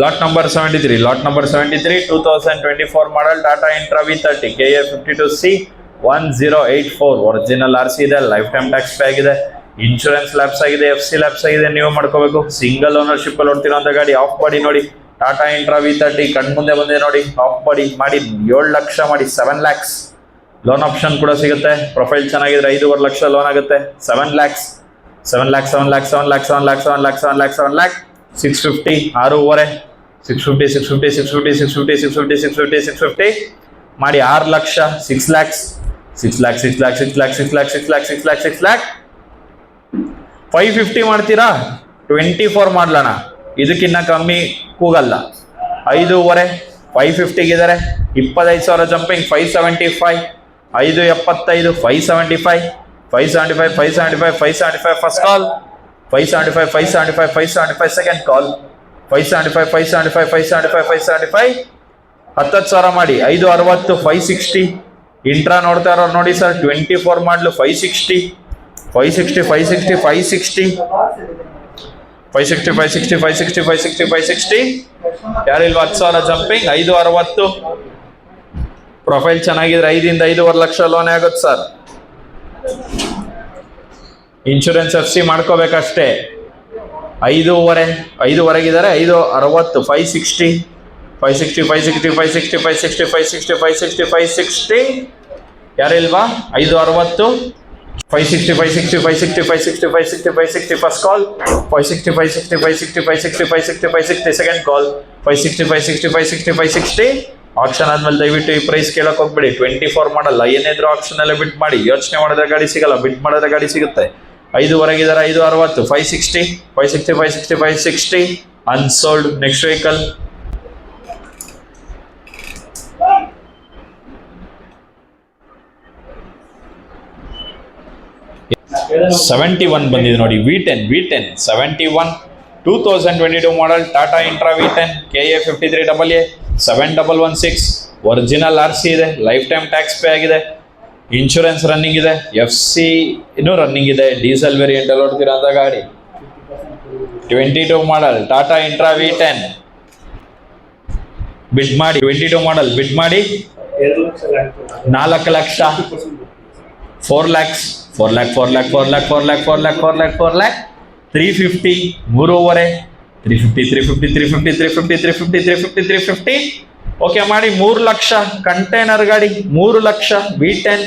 Lot number 73. Lot number 73, 2024 model Tata Intra V30 KA52C 1084. Original RC ಇದೆ, life time tax pay ಆಗಿದೆ, insurance lapse ಆಗಿದೆ, FC lapse ಆಗಿದೆ. ನೀವು ಮಾಡ್ಕೋಬೇಕು. Single ownership ಅಲ್ಲಿ ಓಡ್ತಿರೋಂಥ ಗಾಡಿ. ಆಫ್ ಬಾಡಿ ನೋಡಿ, ಟಾಟಾ ಇಂಟ್ರಾ V30 ಕಣ್ಮುಂದೆ ಬಂದಿದೆ ನೋಡಿ. ಆಫ್ ಬಾಡಿ ಮಾಡಿ 7 ಲಕ್ಷ ಮಾಡಿ 7 lakhs. ಲೋನ್ ಆಪ್ಷನ್ ಕೂಡ ಸಿಗುತ್ತೆ. ಪ್ರೊಫೈಲ್ ಚೆನ್ನಾಗಿದ್ರೆ 5.5 ಲಕ್ಷ ಲೋನ್ ಆಗುತ್ತೆ. 7 lakhs 7 lakhs 7 lakhs 7 lakhs 7 lakhs 7 lakhs 7 lakhs 7 lakh 650 6.5 650 650 650 650 650 650 650 ಮಾಡಿ 6 lakh 6 lakhs 6 lakh 6 lakh 6 lakh 6 lakh 6 lakh 6 lakh 6 lakh 550 ಮಾಡ್ತೀರಾ? 24 ಮಾಡ್ಲಣ. ಇದಕ್ಕಿನ್ನ ಕಮ್ಮಿ ಕೂಗಲ್ಲ. 5.5 550 ಇದ್ದಾರೆ. 25,000 ಜಂಪಿಂಗ್ 575 575 575 575 575 575 ಫಸ್ಟ್ ಕಾಲ್ 575 575 575 ಸೆಕೆಂಡ್ ಕಾಲ್ 575 575 575 575 10,000 ಮಾಡಿ 560 560 ಇಂಟ್ರಾ ನೋಡ್ತಾ ಇರೋರು ನೋಡಿ ಸರ್. 24 ಮಾಡಲು 560 560 560 560 560 560 560 560 560 ಯಾರಿಲ್ವ? 10,000 ಜಂಪಿಂಗ್ 560. ಪ್ರೊಫೈಲ್ ಚೆನ್ನಾಗಿದ್ರೆ 5 ಇಂದ 5.5 ಲಕ್ಷ ಲೋನ್ ಆಗುತ್ತೆ sir. Insurance FC ಮಾಡ್ಕೋಬೇಕಷ್ಟೇ. 5.5 560 560 560 560 560 560 560 560 560 ಯಾರಿಲ್ವಾ? 560 560 560 560 560 560 560 first call 560 560 560 560 560 560 second ಕಾಲ್ 560 560 560 560 ಆಪ್ಷನ್ ಆದ್ಮೇಲೆ ದಯವಿಟ್ಟು ಈ ಪ್ರೈಸ್ ಕೇಳಕ್ ಹೋಗ್ಬೇಡಿ. 24 ಮಾಡಲ್ಲ. ಏನಿದ್ರು ಆಪ್ಷನ್ ಅಲ್ಲೇ ಬಿಟ್ ಮಾಡಿ. ಯೋಚನೆ ಮಾಡಿದ್ರೆ ಗಾಡಿ ಸಿಗಲ್ಲ, ಬಿಟ್ ಮಾಡಿದ್ರೆ ಗಾಡಿ ಸಿಗುತ್ತೆ. 5.5 560 560 560 560 560 ಅನ್ಸೋಲ್ಡ್. ನೆಕ್ಸ್ಟ್ ವೆಹಿಕಲ್ V10 ಬಂದಿದೆ ನೋಡಿ. V10 71 2022 model Tata Intra V10 KA53AA 7116 original RC ಇದೆ, ಲೈಫ್ ಟೈಮ್ ಟ್ಯಾಕ್ಸ್ ಪೇ ಆಗಿದೆ, ಇನ್ಶೂರೆನ್ಸ್ ರನ್ನಿಂಗ್ ಇದೆ, FC ಇನ್ನೂ ರನ್ನಿಂಗ್ ಇದೆ. ಡೀಸೆಲ್ ವೇರಿಯಂಟ್ ಅಲ್ಲಿ ಓಡ್ತಿರೋಂಥ ಗಾಡಿ. 22 ಮಾಡಲ್ ಟಾಟಾ ಇಂಟ್ರಾ V10 ಬಿಡ್ ಮಾಡಿ 22 ಮಾಡಲ್ ಬಿಡ್ ಮಾಡಿ 4 lakh 4 lakhs 4 lakh 4 lakh 4 lakh 4 lakh 4 lakh 4 lakh 4 lakh 350 3.5 350 350 350 350 350 350 okay ಮಾಡಿ 3 ಲಕ್ಷ. ಕಂಟೈನರ್ ಗಾಡಿ 3 lakh V10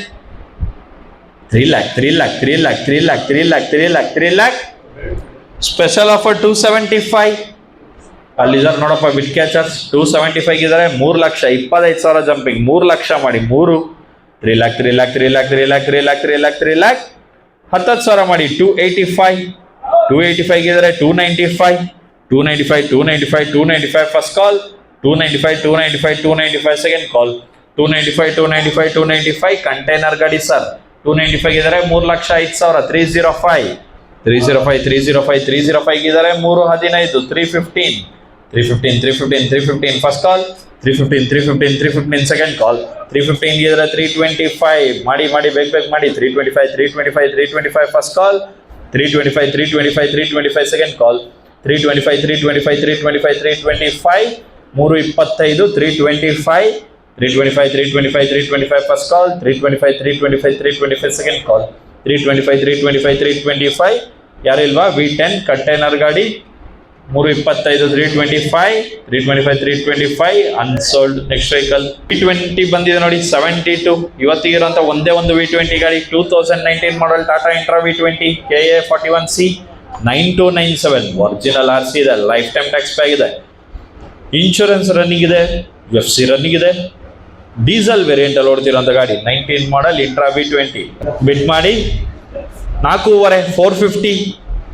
3 lakh 3 lakh 3 lakh 3 lakh 3 lakh 3 lakh 3 lakh special offer 275 ಅಲ್ಲಿದ್ದಾರೆ ನೋಡಪ್ಪ. ಬಿಟ್ ಕ್ಯಾಚರ್ಸ್ 275 ಇದ್ದಾರೆ. 3 ಲಕ್ಷ 25,000 ಜಂಪಿಂಗ್ 3 ಲಕ್ಷ ಮಾಡಿ 3 lakh 3 lakh 3 lakh 3 lakh 3 lakh 3 lakh 3 lakh 10,000 ಮಾಡಿ 285 ಇದ್ದಾರೆ. 295 295 295 295 ಫಸ್ಟ್ ಕಾಲ್ 295 295 295 ಸೆಕೆಂಡ್ ಕಾಲ್ 295 295 295 container ಗಾಡಿ sir. 295 ಇದ್ದಾರೆ. 3 ಲಕ್ಷ 5,000 305 305 305 305 ಇದ್ದಾರೆ. 315 315 315 315 315 ಫಸ್ಟ್ ಕಾಲ್ 315 315 315 ಸೆಕೆಂಡ್ ಕಾಲ್ 315 ಇದ್ರೆ 325 ಮಾಡಿ ಬೇಗ ಮಾಡಿ 325 325 325 ಫಸ್ಟ್ ಕಾಲ್ 325 325 325 ಸೆಕೆಂಡ್ ಕಾಲ್ 325 325 325 325 325 325 325 325 325 ಫಸ್ಟ್ ಕಾಲ್ 325 325 325 ಸೆಕೆಂಡ್ ಕಾಲ್ 325 325 325 ಯಾರಿಲ್ವಾ? V10 ಕಂಟೈನರ್ ಗಾಡಿ 325 325 325 325 ಅನ್ಸೋಲ್ಡ್. ನೆಕ್ಸ್ಟ್ ವೆಹಿಕಲ್ V20 ಬಂದಿದೆ ನೋಡಿ. 72 ಇವತ್ತಿಗಿರುವಂತ ಒಂದೇ ಒಂದು V20 ಗಾಡಿ 2019 model Tata Intra V20 KA41C 9297 original RC ಇದೆ, ಲೈಫ್ ಟೈಮ್ ಟ್ಯಾಕ್ಸ್ ಪೇ ಆಗಿದೆ, ಇನ್ಶೂರೆನ್ಸ್ ರನ್ನಿಂಗ್ ಇದೆ, FC ರನ್ನಿಂಗ್ ಇದೆ, ಡೀಸೆಲ್ ವೇರಿಯಂಟ್ ಅಲ್ಲಿ ಓಡ್ತಿರೋಂಥ ಗಾಡಿ. 19 ಮಾಡಲ್ ಇಂಟ್ರಾ V20 ಬಿಟ್ ಮಾಡಿ 4.5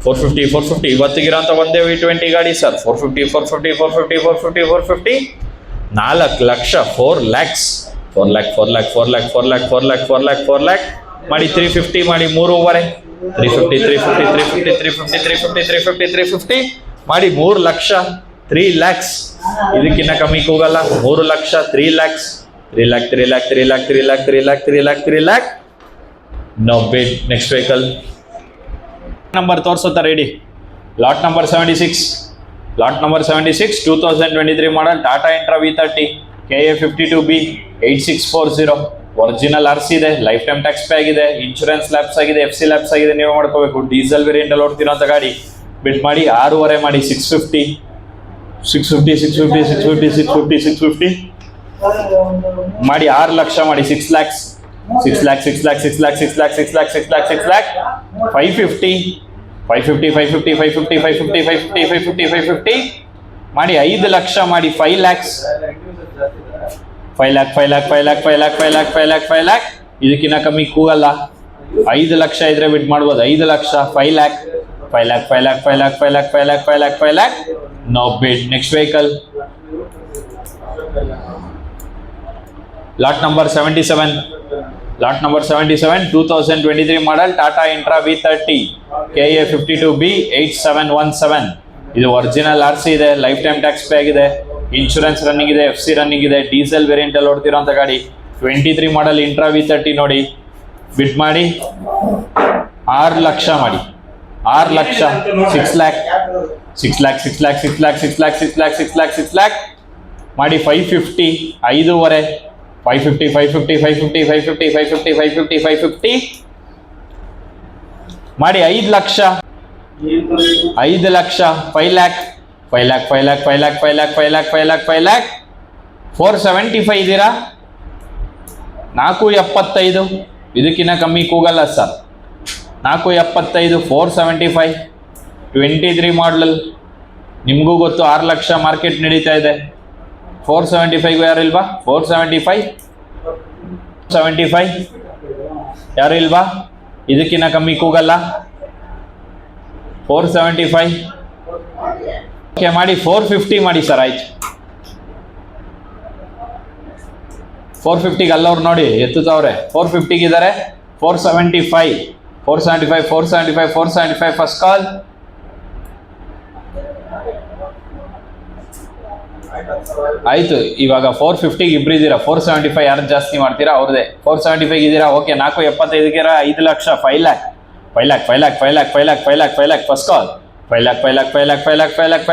450 ಇವತ್ತಿಗಿರೋಂಥ ಒಂದೇ V20 ಗಾಡಿ sir. 450 450 450 450 450 4 lakh 4 lakhs 4 lakh 4 lakh 4 lakh 4 lakh 4 lakh 4 lakh 4 lakh ಮಾಡಿ 350 ಮಾಡಿ 3.5 350 350 350 350 350 350 ಮಾಡಿ 3 ಲಕ್ಷ 3 lakhs. ಇದಕ್ಕಿನ್ನ ಕಮ್ಮಿ ಹೋಗಲ್ಲ. 3 lakh 3 lakhs 3 lakh 3 lakh 3 lakh 3 lakh 3 lakh 3 lakh 3 lakh no bid. Next vehicle number ತೋರಿಸುತ್ತಾ ready. Lot number 76 lot number 76 2023 model Tata Intra V30 KA52B 8640 original RC ಇದೆ, life time tax pay ಆಗಿದೆ, insurance lapse ಆಗಿದೆ, FC lapse ಆಗಿದೆ, ನೀವು ಮಾಡ್ಕೋಬೇಕು. Diesel variant ಅಲ್ಲಿ ಓಡ್ತಿರೋಂಥ ಗಾಡಿ. ಬಿಡ್ ಮಾಡಿ 6.5 ಮಾಡಿ 650 ಮಾಡಿ 6 ಲಕ್ಷ ಮಾಡಿ 6 lakhs 550 ಮಾಡಿ 5 ಲಕ್ಷ ಮಾಡಿ 5 lakhs 5 lakh ಇದಕ್ಕಿಂತ ಕಮ್ಮಿ ಕೂಗಲ್ಲ. 5 ಲಕ್ಷ ಇದ್ರೆ ಬಿಡ್ ಮಾಡ್ಬೋದು. 5 lakh 5 lakh no bid. Next vehicle lot number 77 2023 model Tata Intra V30 KA52B 8717. ಇದು ಒರಿಜಿನಲ್ RC ಇದೆ, ಲೈಫ್ ಟೈಮ್ ಟ್ಯಾಕ್ಸ್ ಪೇ ಆಗಿದೆ, ಇನ್ಶೂರೆನ್ಸ್ ರನ್ನಿಂಗ್ ಇದೆ, FC ರನ್ನಿಂಗ್ ಇದೆ, ಡೀಸೆಲ್ ವೇರಿಯಂಟ್ ಅಲ್ಲಿ ಓಡ್ತಿರೋಂಥ ಗಾಡಿ. 23 ಮಾಡಲ್ ಇಂಟ್ರಾ V30 ನೋಡಿ. ಬಿಡ್ ಮಾಡಿ 6 ಲಕ್ಷ ಮಾಡಿ 6 ಲಕ್ಷ 6 lakh ಮಾಡಿ 550 5.5 550 ಮಾಡಿ 5 ಲಕ್ಷ 5 ಲಕ್ಷ 5 lakh 475 ಇದ್ದೀರಾ. 475 ಇದಕ್ಕಿಂತ ಕಮ್ಮಿ ಕೂಗಲ್ಲ ಸರ್. 475 475 23 ಮಾಡಲ್. ನಿಮಗೂ ಗೊತ್ತು 6 ಲಕ್ಷ ಮಾರ್ಕೆಟ್ ನಡೀತಾ ಇದೆ. 475 ಯಾರು ಇಲ್ವಾ? 475 ಯಾರು ಇಲ್ವಾ? ಇದಕ್ಕಿಂತ ಕಮ್ಮಿ ಕೂಗಲ್ಲ. 475 ಓಕೆ ಮಾಡಿ 450 ಮಾಡಿ ಸರ್. ಆಯ್ತು 450 ಅಲ್ಲವ್ರು ನೋಡಿ ಎತ್ತುತ್ತವ್ರೆ. 450 ಇದ್ದಾರೆ. 475 ಫಸ್ಟ್ ಕಾಲ್. ಆಯ್ತು, ಇವಾಗ 450 ಇಬ್ರು ಇದ್ದೀರಾ. 475 ಯಾರು ಜಾಸ್ತಿ ಮಾಡ್ತೀರಾ ಅವ್ರದೇ. 475 ಇದ್ದೀರಾ. Okay 475 5 lakh 5 lakh first call. 5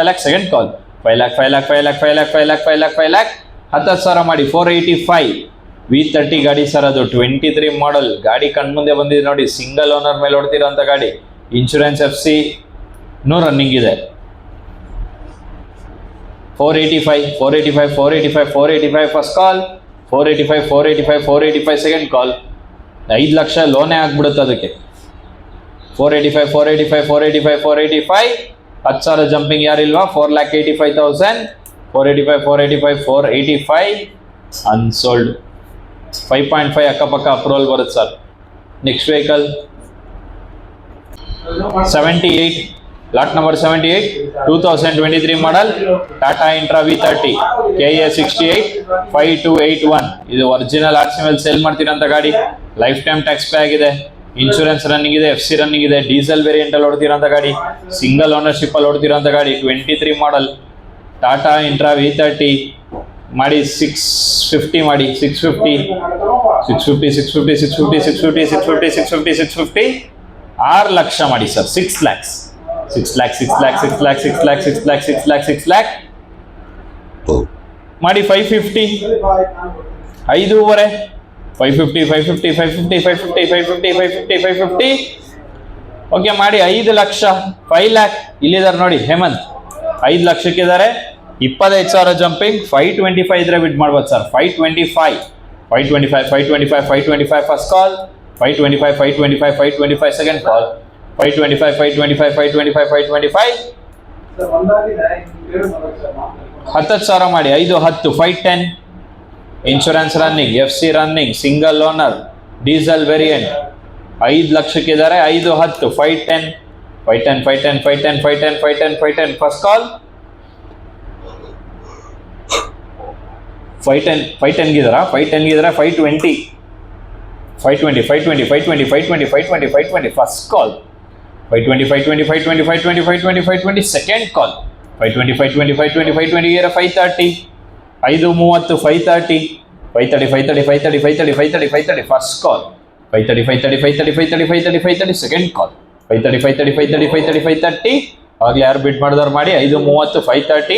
lakh second call. 5 lakh 10,000 ಮಾಡಿ 485 V30 ಗಾಡಿ ಸರ್. ಅದು 23 ಮಾಡಲ್ ಗಾಡಿ ಕಣ್ಮುಂದೆ ಬಂದಿದೆ ನೋಡಿ. ಸಿಂಗಲ್ ಓನರ್ ಮೇಲೆ ಓಡ್ತಿರೋಂಥ ಗಾಡಿ. ಇನ್ಶೂರೆನ್ಸ್ FC ರನ್ನಿಂಗ್ ಇದೆ. 485 first call. 485 second call. 5 lakh ಲೋನೇ ಆಗ್ಬಿಡುತ್ತೆ ಅದಕ್ಕೆ. 485 10,000 ಜಂಪಿಂಗ್ ಯಾರಿಲ್ವಾ? 4,85,000 485 ಅನ್ಸೋಲ್ಡ್. 5.5 ಅಕ್ಕಪಕ್ಕ ಅಪ್ರೂವಲ್ ಬರುತ್ತೆ sir. Next vehicle 78 lot number 78 2023 model Tata Intra V30 KA68 5281. ಇದು ಒರಿಜಿನಲ್ RC ಮೇಲೆ ಸೇಲ್ ಮಾಡ್ತಿರೋಂಥ ಗಾಡಿ. ಲೈಫ್ ಟೈಮ್ ಟ್ಯಾಕ್ಸ್ ಪೇ ಆಗಿದೆ, ಇನ್ಶೂರೆನ್ಸ್ ರನ್ನಿಂಗ್ ಇದೆ, FC ರನ್ನಿಂಗ್ ಇದೆ, ಡೀಸೆಲ್ ವೇರಿಯಂಟ್ ಅಲ್ಲಿ ಓಡ್ತಿರೋಂಥ ಗಾಡಿ. ಸಿಂಗಲ್ ಓನರ್ಶಿಪ್ ಅಲ್ಲಿ ಓಡ್ತಿರೋಂಥ ಗಾಡಿ. 23 ಮಾಡಲ್ ಟಾಟಾ ಇಂಟ್ರಾ V30 ಮಾಡಿ 650 ಮಾಡಿ 650 6 ಲಕ್ಷ ಮಾಡಿ ಸರ್. 6 lakhs ಮಾಡಿ 550 5.5 550 ಓಕೆ ಮಾಡಿ 5 ಲಕ್ಷ 5 lakh. ಇಲ್ಲಿದ್ದಾರೆ ನೋಡಿ ಹೇಮಂತ್. 5 ಲಕ್ಷಕ್ಕಿದ್ದಾರೆ. 25,000 ಜಂಪಿಂಗ್. 525 ಇದ್ರೆ ಬಿಡ್ ಮಾಡ್ಬೋದು ಸರ್. 525 first call. 525 ಸೆಕೆಂಡ್ ಕಾಲ್. 525 10,000 ಮಾಡಿ 5 10 510 insurance running, FC running, single owner, diesel variant. 5 ಲಕ್ಷಕ್ಕಿದ್ದಾರೆ. 5 10 510 first call. 510 ಗಿದಾರ. 520 first call. 520 second ಕಾಲ್. 520 530 530 ಫಸ್ಟ್ ಕಾಲ್. 530 ಸೆಕೆಂಡ್ ಕಾಲ್. 530 ಅವಾಗಲೇ ಯಾರು ಬಿಡ್ ಮಾಡಿದವ್ರು ಮಾಡಿ 5:30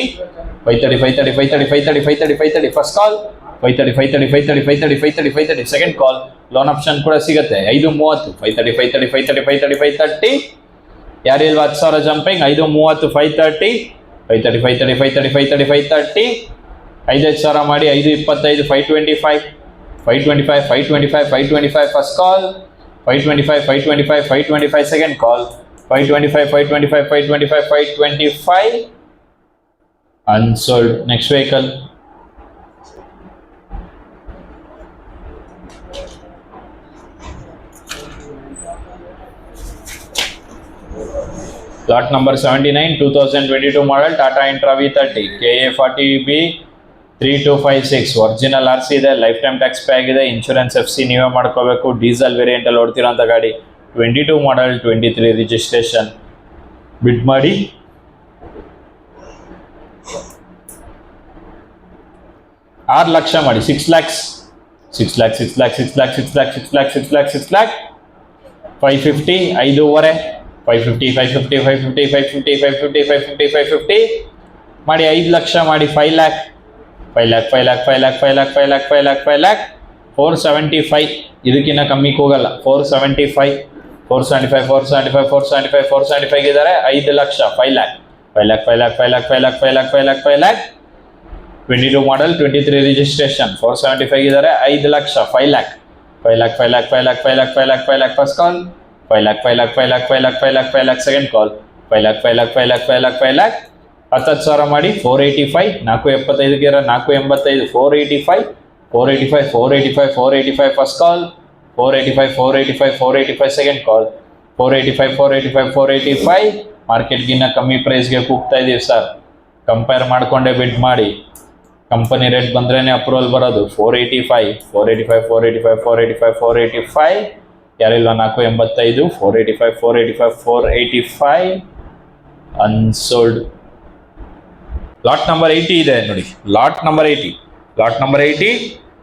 5:30 5:30 ಫಸ್ಟ್ ಕಾಲ್ 5:30 ಸೆಕೆಂಡ್ ಕಾಲ್ ಲೋನ್ ಆಪ್ಷನ್ ಕೂಡ ಸಿಗುತ್ತೆ 5:30 5:30 ಯಾರು ಇಲ್ವಾ 10,000 ಜಂಪಿಂಗ್ 5:30 5:30 5,000 ಮಾಡಿ 5:25 525 ಫಸ್ಟ್ ಕಾಲ್ 525 ಸೆಕೆಂಡ್ ಕಾಲ್ 525 unsold. Next vehicle. Lot number 79, 2022 model Tata Intra V30 KA40B 3256 original RC ಇದೆ, ಲೈಫ್ ಟೈಮ್ ಟ್ಯಾಕ್ಸ್ ಪೇ ಆಗಿದೆ, ಇನ್ಶೂರೆನ್ಸ್ FC ನೀವೇ ಮಾಡ್ಕೋಬೇಕು. ಡೀಸೆಲ್ ವೇರಿಯಂಟ್ ಅಲ್ಲಿ ಓಡ್ತಿರೋಂಥ ಗಾಡಿ, 22 ಮಾಡಲ್ 23 ರಿಜಿಸ್ಟ್ರೇಷನ್. ಬಿಡ್ ಮಾಡಿ 6 ಲಕ್ಷ ಮಾಡಿ 6 lakhs 550 5.5 550 ಮಾಡಿ 5 ಲಕ್ಷ ಮಾಡಿ 5 lakh 475 ಇದಕ್ಕಿಂತ ಕಮ್ಮಿಗೆ ಹೋಗಲ್ಲ. 475 ಇದ್ದಾರೆ. 5 ಲಕ್ಷ 5 lakh 22 ಮಾಡಲ್ 23 ರಿಜಿಸ್ಟ್ರೇಷನ್ 475 ಇದ್ದಾರೆ. 5 lakh 5 lakh first call 5 lakh second call 5 lakh 10,000 ಮಾಡಿ 485 475 485 ಫಸ್ಟ್ ಕಾಲ್ 485 ಸೆಕೆಂಡ್ ಕಾಲ್ 485 ಮಾರ್ಕೆಟ್ಗಿನ್ನ ಕಮ್ಮಿ ಪ್ರೈಸ್ಗೆ ಕೂಗ್ತಾ ಇದೀವಿ ಸರ್. ಕಂಪೇರ್ ಮಾಡಿಕೊಂಡೇ ಬಿಡ್ ಮಾಡಿ. ಕಂಪನಿ ರೇಟ್ ಬಂದ್ರೇನೆ ಅಪ್ರೂವಲ್ ಬರೋದು. 485 ಯಾರಿಲ್ಲ 485 485 ಅನ್ಸೋಲ್ಡ್. ಲಾಟ್ ನಂಬರ್ 80 ಇದೆ ನೋಡಿ. ಲಾಟ್ ನಂಬರ್ 80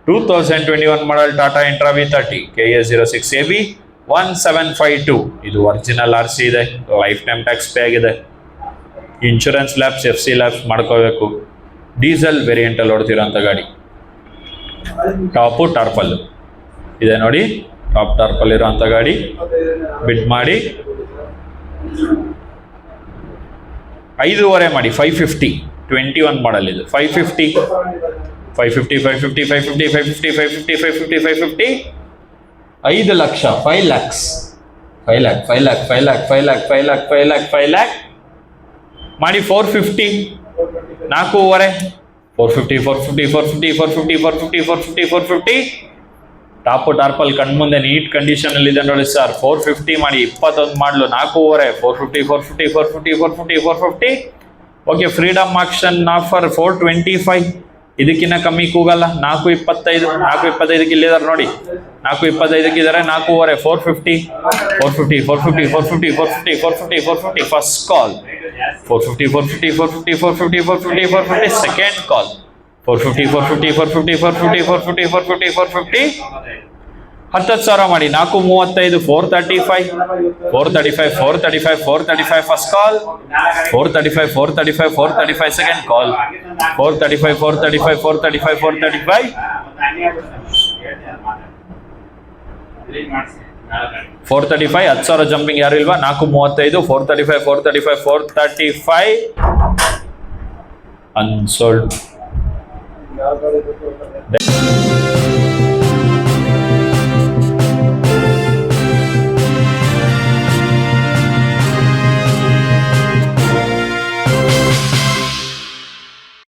2021 ಮಾಡಲ್ ಟಾಟಾ ಇಂಟ್ರಾ V30 KA06AB 1752 ಇದು ಒರಿಜಿನಲ್ RC ಇದೆ, ಲೈಫ್ ಟೈಮ್ ಟ್ಯಾಕ್ಸ್ ಪೇ ಆಗಿದೆ, ಇನ್ಶೂರೆನ್ಸ್ ಲ್ಯಾಬ್ಸ್ FC ಲ್ಯಾಬ್ಸ್ ಮಾಡ್ಕೋಬೇಕು. ಡೀಸೆಲ್ ವೇರಿಯಂಟ್ ಅಲ್ಲಿ ಓಡ್ತಿರೋಂಥ ಗಾಡಿ. ಟಾಪು ಟಾರ್ಪಲ್ ಇದೆ ನೋಡಿ, ಟಾಪ್ ಟಾರ್ಪಲ್ ಇರೋಂಥ ಗಾಡಿ. ಬಿಡ್ ಮಾಡಿ 5.5 ಮಾಡಿ 550 21 ಮಾಡಲ್ ಇದು 550 5 ಲಕ್ಷ 5 lakhs 5 lakh ಮಾಡಿ 450 450 ಟಾಪು ಟಾರ್ಪಲ್ ಕಣ್ಮುಂದೆ ನೀಟ್ ಕಂಡೀಷನ್ ಅಲ್ಲಿ ಇದೆ ನೋಡಿ ಸರ್. 450 ಮಾಡಿ 21 ಮಾಡಲು 4.5 450 ಓಕೆ. ಫ್ರೀಡಮ್ ಆಕ್ಷನ್ ಆಫರ್ 425 ಇದಕ್ಕಿನ್ನ ಕಮ್ಮಿ ಕೂಗಲ್ಲ. 425 ಇಲ್ಲಿದ್ದಾರೆ ನೋಡಿ, 425 ಇದ್ದಾರೆ. 4.5 450 ಫಸ್ಟ್ ಕಾಲ್ 450 ಸೆಕೆಂಡ್ ಕಾಲ್ 450 10,000 ಮಾಡಿ 435 435 ಫಸ್ಟ್ ಕಾಲ್ 435 ಸೆಕೆಂಡ್ ಕಾಲ್ 435 10,000 ಜಂಪಿಂಗ್ ಯಾರು ಇಲ್ವಾ? 435 435 ಅನ್ಸೋಲ್ಡ್.